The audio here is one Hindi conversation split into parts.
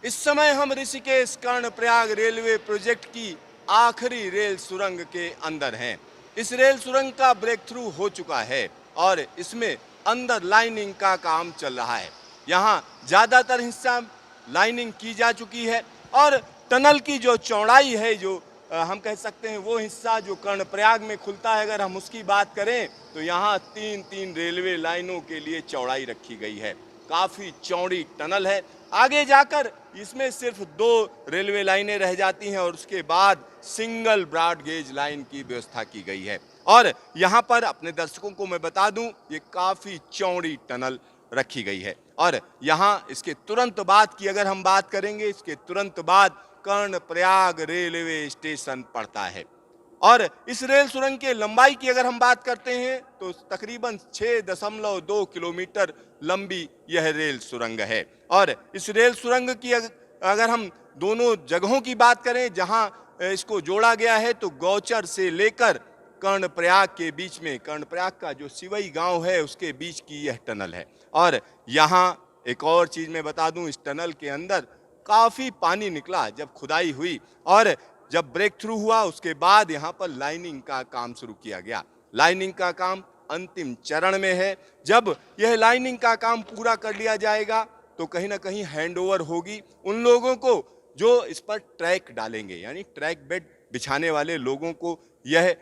इस समय हम ऋषिकेश कर्णप्रयाग रेलवे प्रोजेक्ट की आखिरी रेल सुरंग के अंदर हैं। इस रेल सुरंग का ब्रेक थ्रू हो चुका है और इसमें अंदर लाइनिंग का काम चल रहा है। यहाँ ज्यादातर हिस्सा लाइनिंग की जा चुकी है और टनल की जो चौड़ाई है, जो हम कह सकते हैं वो हिस्सा जो कर्णप्रयाग में खुलता है, अगर हम उसकी बात करें तो यहाँ तीन तीन रेलवे लाइनों के लिए चौड़ाई रखी गई है। काफी चौड़ी टनल है। आगे जाकर इसमें सिर्फ 2 रेलवे लाइनें रह जाती हैं और उसके बाद सिंगल ब्रॉड गेज लाइन की व्यवस्था की गई है। और यहाँ पर अपने दर्शकों को मैं बता दूं, ये काफी चौड़ी टनल रखी गई है। और यहाँ इसके तुरंत बाद की अगर हम बात करेंगे, इसके तुरंत बाद कर्णप्रयाग रेलवे स्टेशन पड़ता है। और इस रेल सुरंग के लंबाई की अगर हम बात करते हैं तो तकरीबन 6.2 किलोमीटर लंबी यह रेल सुरंग है। और इस रेल सुरंग की अगर हम दोनों जगहों की बात करें जहां इसको जोड़ा गया है, तो गौचर से लेकर कर्णप्रयाग के बीच में, कर्णप्रयाग का जो सिवई गांव है उसके बीच की यह टनल है। और यहाँ एक और चीज मैं बता दूं, इस टनल के अंदर काफी पानी निकला जब खुदाई हुई और जब ब्रेक थ्रू हुआ उसके बाद यहाँ पर लाइनिंग का काम शुरू किया गया। लाइनिंग का काम अंतिम चरण में है। जब यह लाइनिंग का काम पूरा कर लिया जाएगा तो कहीं ना कहीं हैंडओवर होगी उन लोगों को जो इस पर ट्रैक डालेंगे, यानी ट्रैक बेड बिछाने वाले लोगों को यह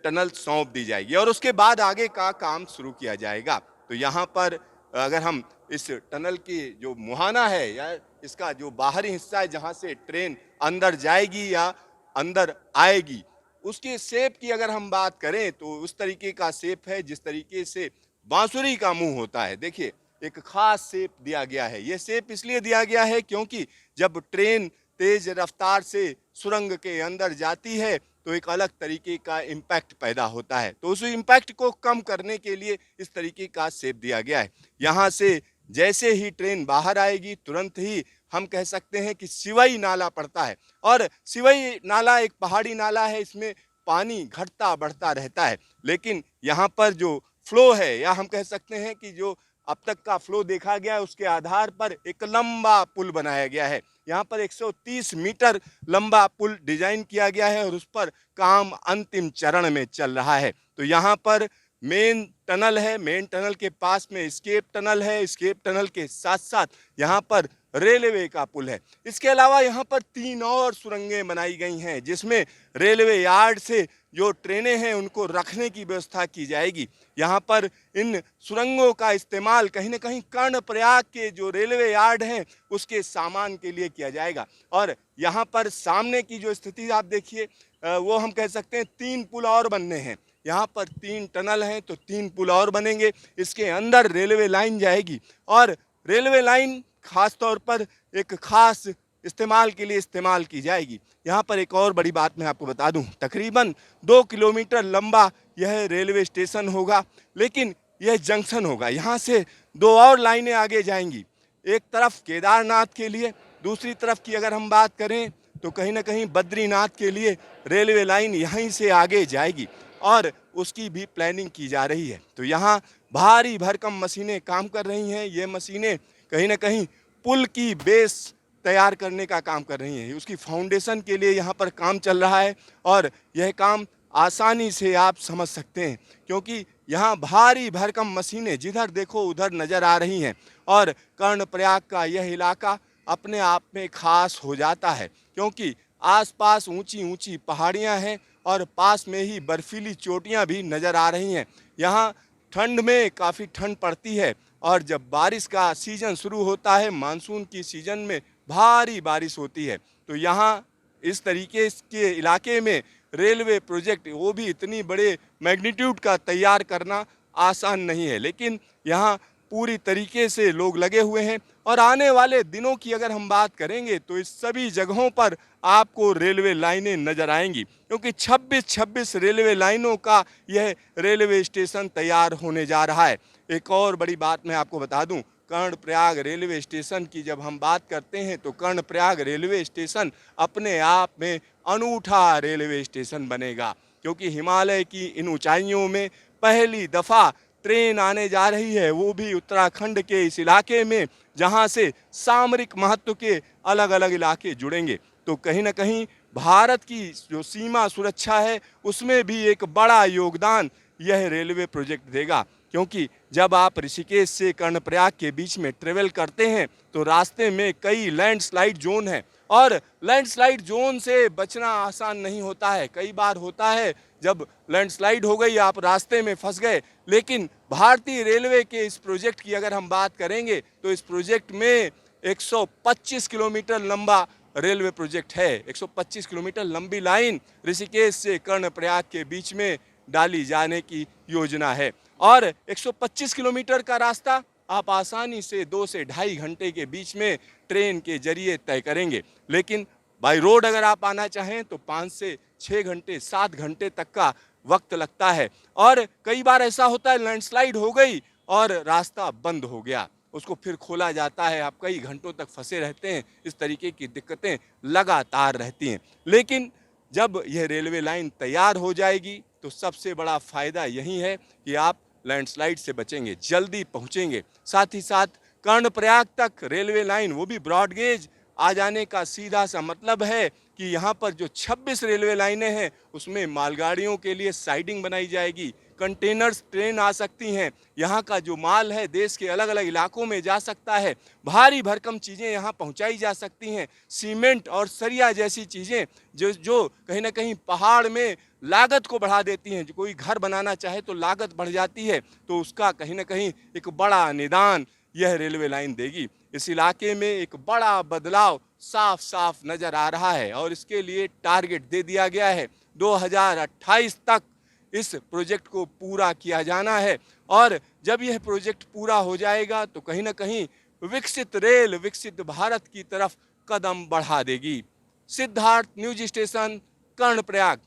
टनल सौंप दी जाएगी और उसके बाद आगे का काम शुरू किया जाएगा। तो यहाँ पर अगर हम इस टनल की जो मुहाना है या इसका जो बाहरी हिस्सा है जहाँ से ट्रेन अंदर जाएगी या अंदर आएगी, उसके शेप की अगर हम बात करें तो उस तरीके का शेप है जिस तरीके से बांसुरी का मुंह होता है। देखिए, एक खास शेप दिया गया है। यह शेप इसलिए दिया गया है क्योंकि जब ट्रेन तेज रफ्तार से सुरंग के अंदर जाती है तो एक अलग तरीके का इम्पैक्ट पैदा होता है। तो उस इम्पैक्ट को कम करने के लिए इस तरीके का शेप दिया गया है। यहाँ से जैसे ही ट्रेन बाहर आएगी तुरंत ही हम कह सकते हैं कि सिवई नाला पड़ता है। और सिवई नाला एक पहाड़ी नाला है, इसमें पानी घटता बढ़ता रहता है। लेकिन यहाँ पर जो फ्लो है, या हम कह सकते हैं कि जो अब तक का फ्लो देखा गया है उसके आधार पर एक लंबा पुल बनाया गया है। यहाँ पर 130 मीटर लंबा पुल डिजाइन किया गया है और उस पर काम अंतिम चरण में चल रहा है। तो यहाँ पर मेन टनल है, मेन टनल के पास में स्केप टनल है, स्केप टनल के साथ साथ यहाँ पर रेलवे का पुल है। इसके अलावा यहाँ पर 3 और सुरंगें बनाई गई हैं जिसमें रेलवे यार्ड से जो ट्रेनें हैं उनको रखने की व्यवस्था की जाएगी। यहाँ पर इन सुरंगों का इस्तेमाल कहीं ना कहीं कर्णप्रयाग के जो रेलवे यार्ड हैं उसके सामान के लिए किया जाएगा। और यहाँ पर सामने की जो स्थिति आप देखिए, वो हम कह सकते हैं 3 पुल और बनने हैं। यहाँ पर 3 टनल हैं तो 3 पुल और बनेंगे। इसके अंदर रेलवे लाइन जाएगी और रेलवे लाइन खास तौर पर एक खास इस्तेमाल के लिए इस्तेमाल की जाएगी। यहाँ पर एक और बड़ी बात मैं आपको बता दूं, तकरीबन 2 किलोमीटर लंबा यह रेलवे स्टेशन होगा, लेकिन यह जंक्शन होगा। यहाँ से 2 और लाइनें आगे जाएंगी, एक तरफ केदारनाथ के लिए, दूसरी तरफ की अगर हम बात करें तो कहीं ना कहीं बद्रीनाथ के लिए रेलवे लाइन यहीं से आगे जाएगी और उसकी भी प्लानिंग की जा रही है। तो यहाँ भारी भरकम मशीनें काम कर रही हैं। ये मशीनें कहीं ना कहीं पुल की बेस तैयार करने का काम कर रही हैं। उसकी फाउंडेशन के लिए यहाँ पर काम चल रहा है और यह काम आसानी से आप समझ सकते हैं क्योंकि यहाँ भारी भरकम मशीनें जिधर देखो उधर नज़र आ रही हैं। और कर्णप्रयाग का यह इलाका अपने आप में खास हो जाता है क्योंकि आसपास ऊंची ऊंची पहाड़ियाँ हैं और पास में ही बर्फीली चोटियाँ भी नज़र आ रही हैं। यहाँ ठंड में काफ़ी ठंड पड़ती है और जब बारिश का सीज़न शुरू होता है, मानसून की सीज़न में भारी बारिश होती है। तो यहाँ इस तरीके के इलाके में रेलवे प्रोजेक्ट, वो भी इतनी बड़े मैग्नीट्यूड का तैयार करना आसान नहीं है, लेकिन यहाँ पूरी तरीके से लोग लगे हुए हैं। और आने वाले दिनों की अगर हम बात करेंगे तो इस सभी जगहों पर आपको रेलवे लाइनें नज़र आएंगी क्योंकि 26 रेलवे लाइनों का यह रेलवे स्टेशन तैयार होने जा रहा है। एक और बड़ी बात मैं आपको बता दूं, कर्णप्रयाग रेलवे स्टेशन की जब हम बात करते हैं तो कर्णप्रयाग रेलवे स्टेशन अपने आप में अनूठा रेलवे स्टेशन बनेगा क्योंकि हिमालय की इन ऊंचाइयों में पहली दफ़ा ट्रेन आने जा रही है, वो भी उत्तराखंड के इस इलाके में, जहां से सामरिक महत्व के अलग अलग इलाके जुड़ेंगे। तो कहीं ना कहीं भारत की जो सीमा सुरक्षा है उसमें भी एक बड़ा योगदान यह रेलवे प्रोजेक्ट देगा। क्योंकि जब आप ऋषिकेश से कर्णप्रयाग के बीच में ट्रेवल करते हैं तो रास्ते में कई लैंडस्लाइड जोन है, और लैंडस्लाइड जोन से बचना आसान नहीं होता है। कई बार होता है जब लैंडस्लाइड हो गई, आप रास्ते में फंस गए। लेकिन भारतीय रेलवे के इस प्रोजेक्ट की अगर हम बात करेंगे तो इस प्रोजेक्ट में 125 किलोमीटर लंबा रेलवे प्रोजेक्ट है। 125 किलोमीटर लंबी लाइन ऋषिकेश से कर्णप्रयाग के बीच में डाली जाने की योजना है, और 125 किलोमीटर का रास्ता आप आसानी से 2 से ढाई घंटे के बीच में ट्रेन के जरिए तय करेंगे। लेकिन बाय रोड अगर आप आना चाहें तो 5 से 6 घंटे, 7 घंटे तक का वक्त लगता है। और कई बार ऐसा होता है लैंडस्लाइड हो गई और रास्ता बंद हो गया, उसको फिर खोला जाता है, आप कई घंटों तक फंसे रहते हैं। इस तरीके की दिक्कतें लगातार रहती हैं। लेकिन जब यह रेलवे लाइन तैयार हो जाएगी तो सबसे बड़ा फायदा यही है कि आप लैंडस्लाइड से बचेंगे, जल्दी पहुंचेंगे। साथ ही साथ कर्णप्रयाग तक रेलवे लाइन, वो भी ब्रॉड गेज आ जाने का सीधा सा मतलब है कि यहाँ पर जो 26 रेलवे लाइनें हैं उसमें मालगाड़ियों के लिए साइडिंग बनाई जाएगी, कंटेनर्स ट्रेन आ सकती हैं, यहाँ का जो माल है देश के अलग अलग इलाकों में जा सकता है, भारी भरकम चीज़ें यहाँ पहुँचाई जा सकती हैं। सीमेंट और सरिया जैसी चीज़ें जो कहीं ना कहीं पहाड़ में लागत को बढ़ा देती हैं। जो कोई घर बनाना चाहे तो लागत बढ़ जाती है, तो उसका कहीं ना कहीं एक बड़ा निदान यह रेलवे लाइन देगी। इस इलाके में एक बड़ा बदलाव साफ साफ नजर आ रहा है, और इसके लिए टारगेट दे दिया गया है 2028 तक इस प्रोजेक्ट को पूरा किया जाना है। और जब यह प्रोजेक्ट पूरा हो जाएगा तो कहीं ना कहीं विकसित रेल, विकसित भारत की तरफ कदम बढ़ा देगी। Siddharth, news station, Karnaprayag.